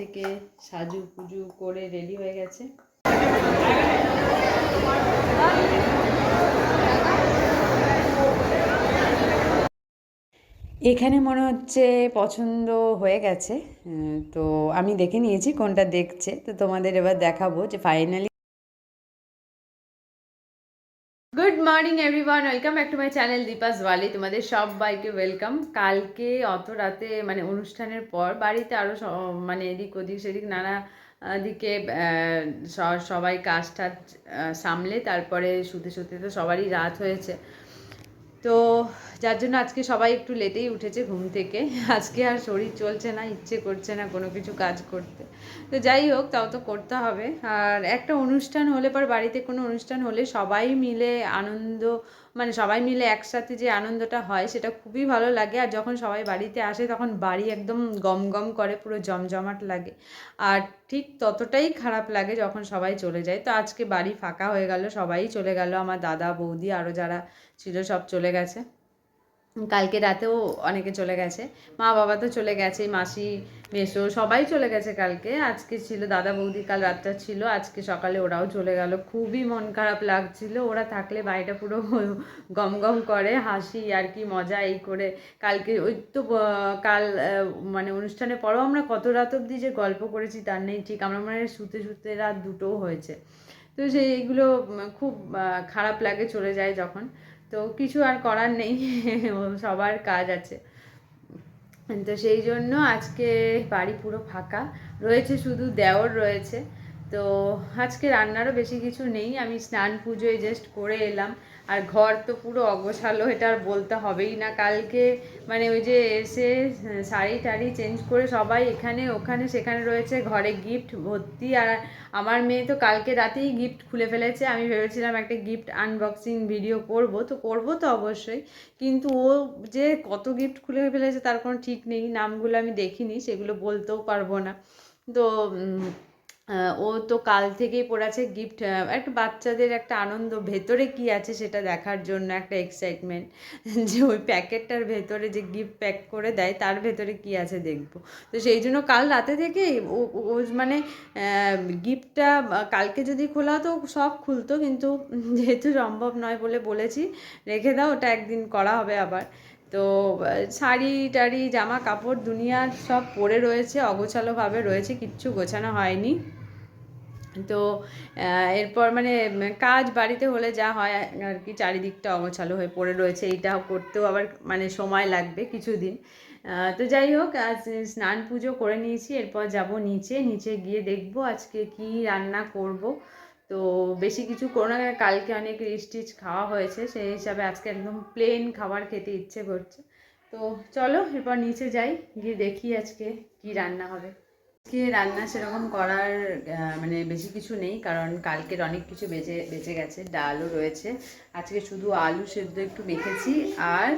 থেকে সাজু পুজু করে রেডি হয়ে গেছে। এখানে মনে হচ্ছে পছন্দ হয়ে গেছে, তো আমি দেখে নিয়েছি কোনটা দেখছে, তো তোমাদের এবার দেখাবো যে finally. Good morning everyone, welcome back to my channel Deepa's ওয়ালি। তোমাদের সবাইকে ওয়েলকাম। কালকে অত রাতে মানে অনুষ্ঠানের পর বাড়িতে আরও মানে এদিক ওদিক সেদিক নানা দিকে সবাই কাজ টাজ সামলে তারপরে শুতে শুতে তো সবারই রাত হয়েছে। তো যার জন্য আজকে সবাই একটু লেটেই উঠেছে ঘুম থেকে। আজকে আর শরীর চলছে না, ইচ্ছে করছে না কোনো কিছু কাজ করতে। তো যাই হোক, তাও তো করতে হবে। আর একটা অনুষ্ঠান হলে পর বাড়িতে কোনো অনুষ্ঠান হলে সবাই মিলে আনন্দ, মানে সবাই মিলে একসাথে যে আনন্দটা হয় সেটা খুবই ভালো লাগে। আর যখন সবাই বাড়িতে আসে তখন বাড়ি একদম গম গম করে, পুরো জমজমাট লাগে। আর ঠিক ততটাই খারাপ লাগে যখন সবাই চলে যায়। তো আজকে বাড়ি ফাঁকা হয়ে গেল, সবাই চলে গেল, আমার দাদা বৌদি আরও যারা ছিল সব চলে গেছে। কালকে রাতেও অনেকে চলে গেছে, মা বাবা তো চলে গেছে, মাসি মেসো সবাই চলে গেছে কালকে। আজকে ছিল দাদা বৌদি, কাল রাতটা ছিল, আজকে সকালে ওরাও চলে গেল। খুবই মন খারাপ লাগছিল, ওরা থাকলে বাড়িটা পুরো গম গম করে, হাসি আর কি মজা এই করে। কালকে ওই তো কাল মানে অনুষ্ঠানের পরও আমরা কত রাত অবধি যে গল্প করেছি তার নেই ঠিক। আমরা মানে শুতে শুতে রাত 2টোও হয়েছে। তো সেইগুলো খুব খারাপ লাগে চলে যায় যখন। তো কিছু আর করার নেই, সবার কাজ আছে। তো সেই জন্য আজকে বাড়ি পুরো ফাঁকা রয়েছে, শুধু দেওর রয়েছে। তো আজকে রান্নারও বেশি কিছু নেই, আমি স্নান পুজোয় জাস্ট করে এলাম। আর ঘর তো পুরো অগোছালো, এটা আর বলতে হবেই না। কালকে মানে ওই যে এসে শাড়ি টাড়ি চেঞ্জ করে সবাই এখানে ওখানে সেখানে রয়েছে, ঘরে গিফট ভর্তি। আর আমার মেয়ে তো কালকে রাতেই গিফট খুলে ফেলেছে। আমি ভেবেছিলাম একটা গিফট আনবক্সিং ভিডিও করবো তো অবশ্যই, কিন্তু ও যে কত গিফট খুলে ফেলেছে তার কোনো ঠিক নেই। নামগুলো আমি দেখিনি, সেগুলো বলতেও পারবো না। তো ও তো কাল থেকেই পড়েছে গিফট। একটা বাচ্চাদের একটা আনন্দ, ভেতরে কি আছে সেটা দেখার জন্য একটা এক্সাইটমেন্ট, যে ওই প্যাকেটটার ভেতরে যে গিফট প্যাক করে দেয় তার ভেতরে কি আছে দেখবো। তো সেই জন্য কাল রাতে থেকেই ও মানে গিফটটা কালকে যদি খোলা হতো সব খুলতো, কিন্তু যেহেতু সম্ভব নয় বলে বলেছি রেখে দাও, ওটা একদিন করা হবে আবার। তো শাড়ি টাড়ি জামা কাপড় দুনিয়ার সব পরে রয়েছে, অগোছালোভাবে রয়েছে, কিচ্ছু গোছানো হয়নি। তো এরপর মানে কাজ বাড়িতে হলে যা হয় আর কি, চারিদিকটা অগোছালো হয়ে পড়ে রয়েছে, এইটাও করতেও আবার মানে সময় লাগবে কিছুদিন। তো যাই হোক, আজ স্নান পুজো করে নিয়েছি, এরপর যাব নিচে গিয়ে দেখবো আজকে কি রান্না করব। তো বেশি কিছু করো না, কালকে অনেক রিচ টিচ খাওয়া হয়েছে, সেই হিসাবে আজকে একদম প্লেন খাবার খেতে ইচ্ছে করছে। তো চলো এরপর নিচে যাই, গিয়ে দেখি আজকে কি রান্না হবে। আজকে রান্না সেরকম করার মানে বেশি কিছু নেই, কারণ কালকের অনেক কিছু বেঁচে গেছে, ডালও রয়েছে। আজকে শুধু আলু সেদ্ধ একটু মেখেছি, আর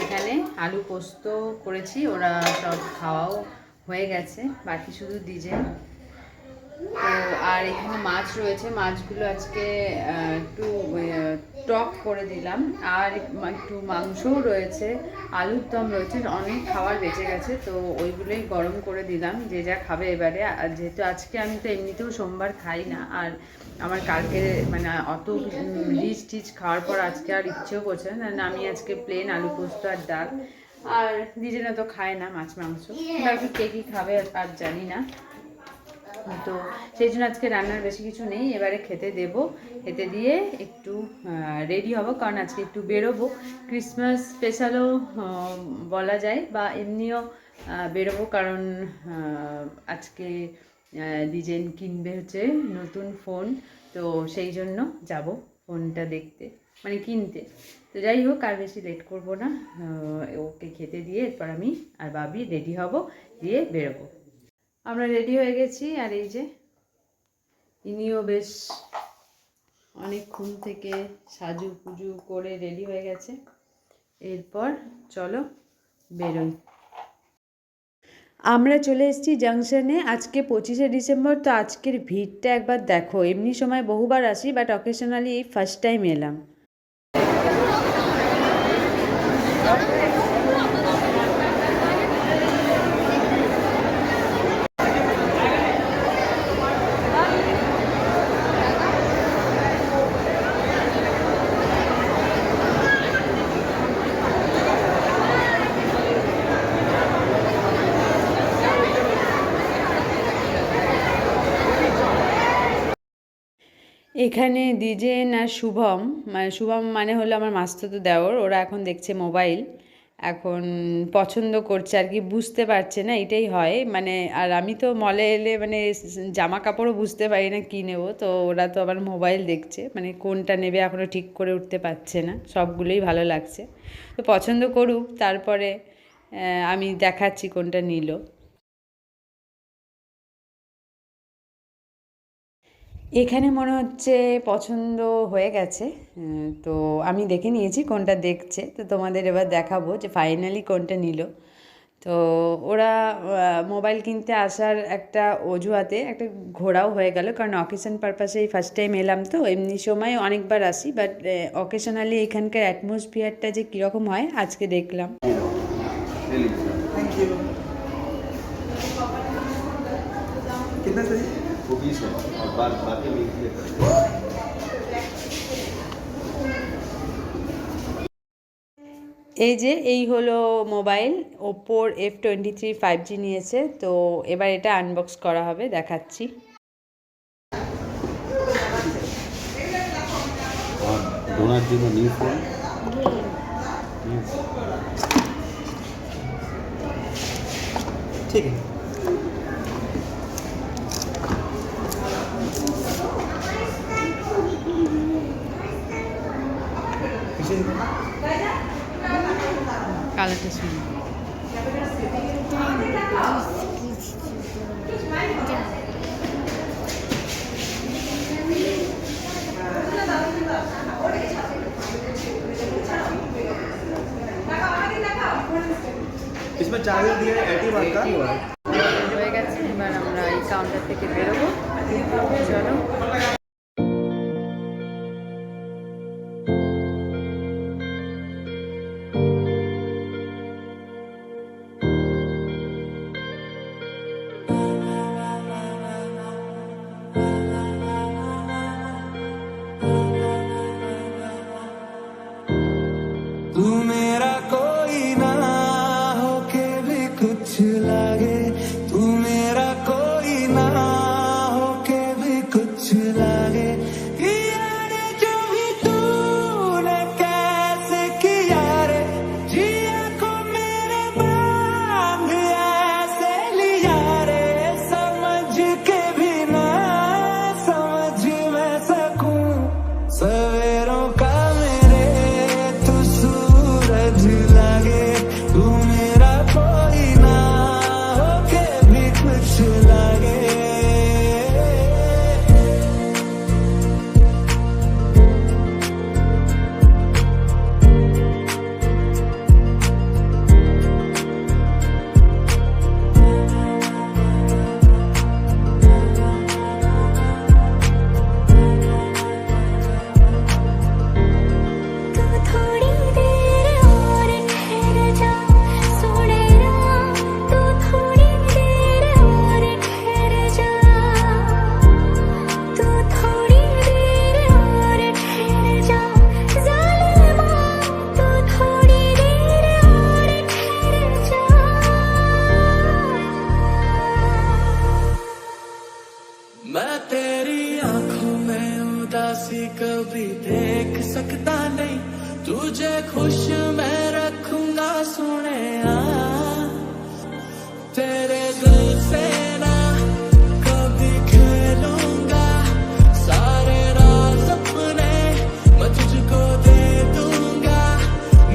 এখানে আলু পোস্ত করেছি, ওরা সব খাওয়াও হয়ে গেছে, বাকি শুধু ডিজে। তো আর এখানে মাছ রয়েছে, মাছগুলো আজকে একটু টক করে দিলাম। আর একটু মাংসও রয়েছে, আলুর দম রয়েছে, অনেক খাবার বেঁচে গেছে, তো ওইগুলোই গরম করে দিলাম, যে যা খাবে এবারে। আর যেহেতু আজকে আমি তো এমনিতেও সোমবার খাই না, আর আমার কালকে মানে অত রিচ টিচ খাওয়ার পর আজকে আর ইচ্ছেও করছে না, আমি আজকে প্লেন আলু পোস্ত আর ডাল। আর নিজেরা তো খায় না মাছ মাংস, বাকি কে কী খাবে আর জানি না। তো সেই জন্য আজকে রান্নার বেশি কিছু নেই, এবারে খেতে দেব, খেতে দিয়ে একটু রেডি হব, কারণ আজকে একটু বেরোবো, ক্রিসমাস স্পেশালও বলা যায়, বা এমনিও বেরোবো, কারণ আজকে ডিজাইন কিনবে হচ্ছে নতুন ফোন। তো সেই জন্য যাব ফোনটা দেখতে, মানে কিনতে। তো যাই হোক, আর বেশি লেট করব না, ওকে খেতে দিয়ে এরপর আমি আর বাবি রেডি হব, দিয়ে বেরোবো। আমরা রেডি হয়ে গেছি, আর এই যে ইনিও বেশ অনেকক্ষণ থেকে সাজু পুজু করে রেডি হয়ে গেছে। এরপর চলো বেরোই। আমরা চলে এসেছি জাংশনে, আজকে 25শে ডিসেম্বর। তো আজকের ভিড়টা একবার দেখো, এমনি সময় বহুবার আসি, বাট অকেশনালি এই ফার্স্ট টাইম এলাম। এখানে দ্বিজেন আর শুভম, মানে শুভম মানে হলো আমার মাস্তুতো দেওর, ওরা এখন দেখছে মোবাইল, এখন পছন্দ করছে আর কি, বুঝতে পারছে না, এটাই হয় মানে। আর আমি তো মলে এলে মানে জামা কাপড়ও বুঝতে পারি না কী নেবো, তো ওরা তো আবার মোবাইল দেখছে, মানে কোনটা নেবে এখনও ঠিক করে উঠতে পারছে না, সবগুলোই ভালো লাগছে, তো পছন্দ করুক, তারপরে আমি দেখাচ্ছি কোনটা নিল। এখানে মনে হচ্ছে পছন্দ হয়ে গেছে, তো আমি দেখে নিয়েছি কোনটা দেখছে, তো তোমাদের এবার দেখাবো যে ফাইনালি কোনটা নিল। তো ওরা মোবাইল কিনতে আসার একটা অজুহাতে একটা ঘোরাও হয়ে গেল, কারণ অকেশন পারপাসেই ফার্স্ট টাইম এলাম, তো এমনি সময় অনেকবার আসি, বাট অকেশনালি এখানকার অ্যাটমসফিয়ারটা যে কীরকম হয় আজকে দেখলাম। এই যে এই হলো মোবাইল, ওপ্পোর F23 5G নিয়েছে, তো এবার এটা আনবক্স করা হবে, দেখাচ্ছি। ডোনার জন্য নিউ ফোন, ঠিক আছে। কালারটা শুনি। इसमें चार्जर दिया है 80 वाट का। হয়ে গেছে, এবার আমরা এই কাউন্টার থেকে বেরোবো, চলো। तू मेरा कोई ना होके भी कुछ लागे, तू मेरा कोई ना होके भी कुछ लागे, यारे जो भी तूने कैसे किया रे, जिया को मेरे बांध ऐसे लिया रे, समझ के भी ना समझ मैं सकूं सवेरों का लागे, तू मेरा कोई ना होके भी कुछ लागे। मैं तेरी आंखों में उदासी कभी देख सकता नहीं, तुझे खुश मैं रखूंगा सुने तेरे दिल से ना कभी खेलूंगा, सारे राज अपने मैं तुझको दे दूंगा,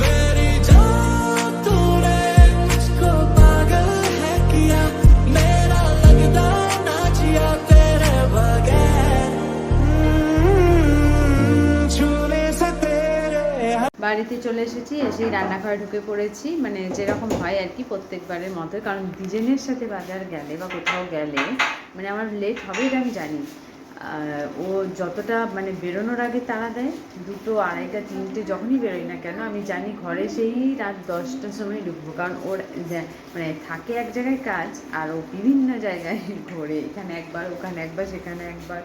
मेरी जान तूने मुझको पागल है किया, मेरा लगता ना जिया तेरे बगैर, छूने से तेरे। বাড়িতে চলে এসেছি, এসেই রান্নাঘরে ঢুকে পড়েছি, মানে যেরকম হয় আর কি প্রত্যেকবারের মতো, কারণ ডিজাইনের সাথে বাজার গেলে বা কোথাও গেলে মানে আমার লেট হবে, এটা আমি জানি। ও যতটা মানে বেরোনোর আগে তাড়া দেয়, 2টো 2:30 3টে যখনই বেরোই না কেন, আমি জানি ঘরে সেই রাত 10টার সময় ঢুকবো, কারণ ওর মানে থাকে এক জায়গায় কাজ, আর ও বিভিন্ন জায়গায় ঘোরে, এখানে একবার ওখানে একবার সেখানে একবার,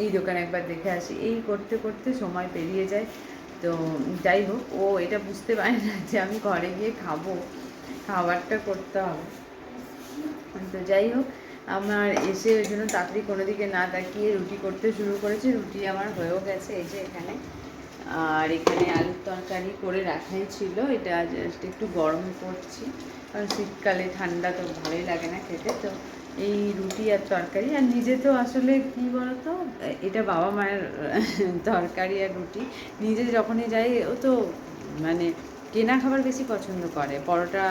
এই দোকানে একবার দেখে আসি, এই করতে করতে সময় পেরিয়ে যায়। তো যাই হোক, ও এটা বুঝতে পারে না যে আমি ঘরে গিয়ে খাবো, খাবারটা করতে হবে। তো যাই হোক, আমার এসে ওই জন্য তাড়াতাড়ি কোনো দিকে না তাকিয়ে রুটি করতে শুরু করেছি। রুটি আমার হয়েও গেছে এই যে এখানে। আর এখানে আলুর তরকারি করে রাখাই ছিল, এটা জাস্ট একটু গরম করছি, কারণ শীতকালে ঠান্ডা তো ভালোই লাগে না খেতে। তো এই রুটি আর তরকারি, আর নিজে তো আসলে কী বলতো, এটা বাবা মায়ের তরকারি আর রুটি। নিজে যখনই যাই ও তো মানে কেনা খাবার বেশি পছন্দ করে, পরোটা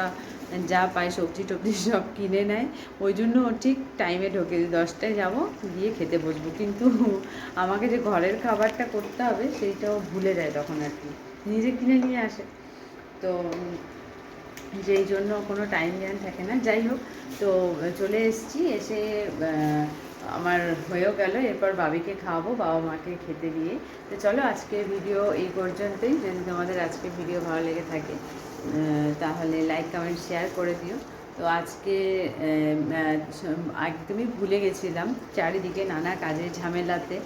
যা পায় সবজি টবজি সব কিনে নেয়। ওই জন্য ও ঠিক টাইমে ঢোকে, 10টায় যাবো গিয়ে খেতে বসবো, কিন্তু আমাকে যে ঘরের খাবারটা করতে হবে সেইটাও ভুলে যায় তখন আর কি, নিজে কিনে নিয়ে আসে। তো যেই জন্য কোনো টাইম জ্ঞান থাকে না। যাই হোক, তো চলে এসেছি, এসে আমার হয়েও গেল, এরপর বাবিকে খাওয়াবো, বাবা মাকে খেতে দিয়ে। তো চলো আজকে ভিডিও এই পর্যন্তই। যদি তোমাদের আজকে ভিডিও ভালো লেগে থাকে তাহলে লাইক কমেন্ট শেয়ার করে দিও। তো আজকে একদমই ভুলে গেছিলাম চারিদিকে নানা কাজের ঝামেলাতে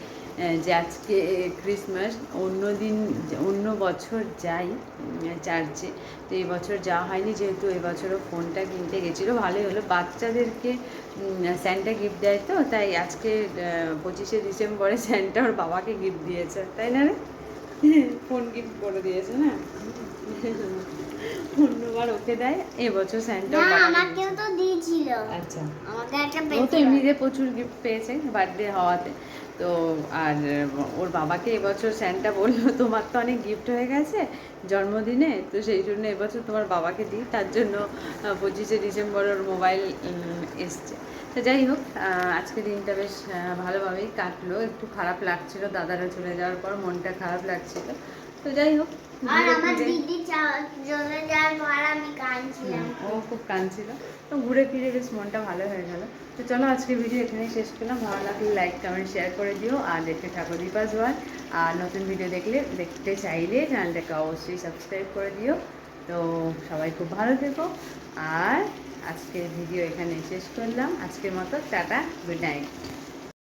যে আজকে ক্রিসমাস। অন্য বছর যাই চার্চে, তো এই বছর যাওয়া হয়নি, যেহেতু এবছরও ফোনটা কিনতে গেছিলো। ভালোই হলো, বাচ্চাদেরকে স্যান্টা গিফট দেয়, তো তাই আজকে 25শে ডিসেম্বরে স্যান্টা ওর বাবাকে গিফট দিয়েছে, তাই না রে? ফোন গিফট করে দিয়েছে না, অন্যবার ওকে দেয়, এবছর স্যান্টা ওর বাবাকে আমাকেও তো দিয়েছিল। আচ্ছা, আমাকে একটা ও তো এমনিতে প্রচুর গিফট পেয়েছে বার্থডে হওয়াতে। তো আর ওর বাবাকে এবছর স্যান্টা বললো তোমার তো অনেক গিফট হয়ে গেছে জন্মদিনে, তো সেই জন্য এবছর তোমার বাবাকে দিই, তার জন্য 25শে ডিসেম্বর ওর মোবাইল এসছে। তো যাই হোক, আজকে দিনটা বেশ ভালোভাবেই কাটলো। একটু খারাপ লাগছিল দাদারা চলে যাওয়ার পর, মনটা খারাপ লাগছিল। তো যাই হোক, আর আমার দিদি চলে যাওয়ার পর আমি কাঁদছিলাম। ও খুব কাঁদছিল, তো ঘুরে ফিরে বেশ মনটা ভালো হয়ে গেল। তো চলো আজকে ভিডিও এখানেই শেষ করলাম। ভালো লাগলে লাইক কমেন্ট শেয়ার করে দিও, আর দেখতে থাকো দীপাস ওয়ার্ল্ড। আর নতুন ভিডিও দেখতে চাইলে চ্যানেলটাকে অবশ্যই সাবস্ক্রাইব করে দিও। তো সবাই খুব ভালো থেকো, আর আজকের ভিডিও এখানে শেষ করলাম। আজকের মতো টাটা, গুড নাইট।